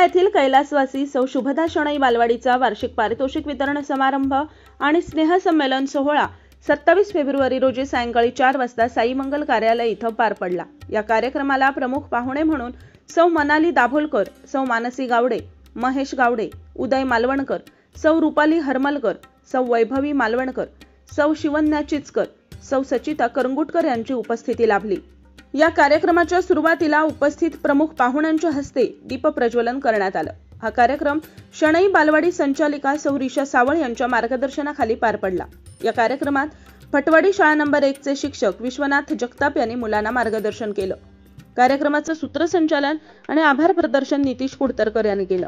येथील कैलासवासी सौ शुभदा शणै बालवाडीचा वार्षिक पारितोषिक वितरण समारंभ आणि स्नेहसंमेलन सोहळा 27 फेब्रुवारी रोजी सायंकाळी 4 वाजता साई मंगल कार्यालय इथं पार पडला। या कार्यक्रमाला प्रमुख पाहुणे म्हणून सौ मनाली दाभोलकर, सौ मानसी गावडे, महेश गावडे, उदय मालवणकर, सौ रुपाली हरमलकर, सौ वैभवी मालवणकर, सौ शिवन्या चिचकर, सौ सचिता करंगुटकर यांची उपस्थिती लाभली। या कार्यक्रमाच्या सुरुवातीला उपस्थित प्रमुख पाहुण्यांच्या हस्ते दीप प्रज्वलन करण्यात आलं। हा कार्यक्रम शणै बालवाडी संचालिका सौ रिशा सावळ यांच्या मार्गदर्शनाखाली पार पडला। या कार्यक्रमात पटवाडी शाळा नंबर 1 चे शिक्षक विश्वनाथ जगताप यांनी मुलांना मार्गदर्शन केलं। कार्यक्रमाचं सूत्रसंचालन आणि आभार प्रदर्शन नितीश कुडतरकर यांनी केलं।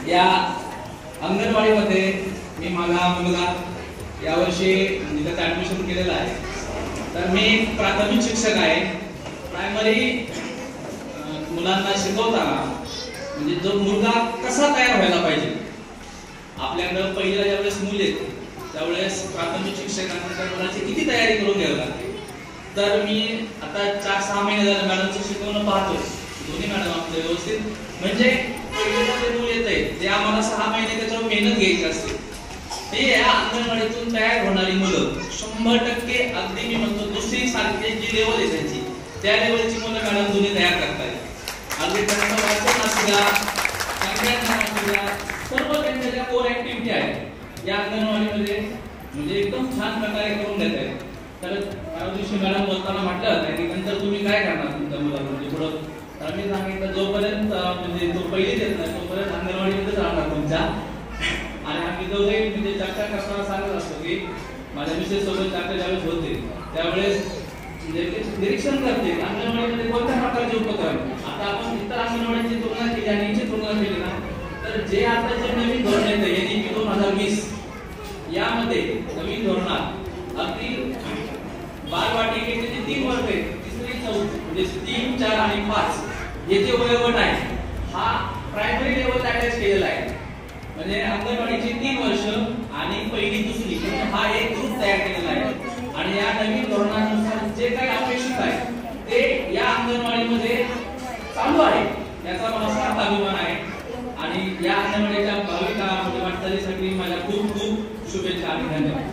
या अंगणवाडीमध्ये मी माझा मुलगा यावर्षी तिथं ऍडमिशन केलेलं आहे. तर मी प्राथमिक शिक्षक आहे. प्रायमरी मुलांना शिकवताना म्हणजे जो मुलगा कसा तयार व्हायला पाहिजे, आपल्याकडे पहिल्या ज्यावेळेस मुलं येते त्यावेळेस प्राथमिक शिक्षकांना त्या मुलाची किती तयारी करून घ्यावी लागते. तर मी आता 4-6 महिने झाले मॅडमचं शिकवणं पाहतोय. दोन्ही मॅडम आपले व्यवस्थित म्हणजे पहिल्याला जे मुलं येत आहे ते आम्हाला 6 महिने त्याच्यावर मेहनत घ्यायची असते. हे या अंगणवाडीतून तयार होणारी मुलं 100% अगदी मी म्हणतो दुसरी सारखी जी लेवल आहे त्यांची त्या लेवलची मुलं मॅडम दोन्ही तयार करतायत. अगदी त्यांचं वाचन असुद्या, संख्याज्ञान असुद्या, सर्व त्यांच्या ज्या कोर ऍक्टिव्हिटी आहेत या अंगणवाडीमध्ये म्हणजे एकदम छान प्रकारे करून देत आहेत. तर त्या दिवशी मॅडम बोलताना म्हटलं की नंतर तुम्ही काय करणार तुमच्या मुलाला म्हणजे पुढं. तर मी सांगितलं जोपर्यंत म्हणजे तो पहिलीच येत नाही तोपर्यंत अंगणवाडीमध्येच राहणार तुमच्या. आणि आम्ही दोघे म्हणजे चर्चा करताना सांगत असतो की माझ्या मिसेस सोबत चर्चा ज्यावेळेस होते त्यावेळेस म्हणजे निरीक्षण करते अंगणवाडीमध्ये कोणत्या प्रकारचे उपक्रम. आता आपण इतर अंगणवाडीची तुलना केली आणि याची तुलना केली ना तर जे आता जे नवीन धोरण येतं NEP 2020 यामध्ये नवीन धोरणात अगदी बालवाटिकेचे जे 3 वर्ग आहेत, तिसरी चौथी म्हणजे 3, 4 आणि 5 हे जे वयोगट आहे हा प्रायमरी लेवल अटॅच केलेला आहे. म्हणजे अंगणवाडी आणि या अंगणवाडीच्या भावी काळामध्ये वाटचालीसाठी माझ्या खूप खूप शुभेच्छा आणि धन्यवाद.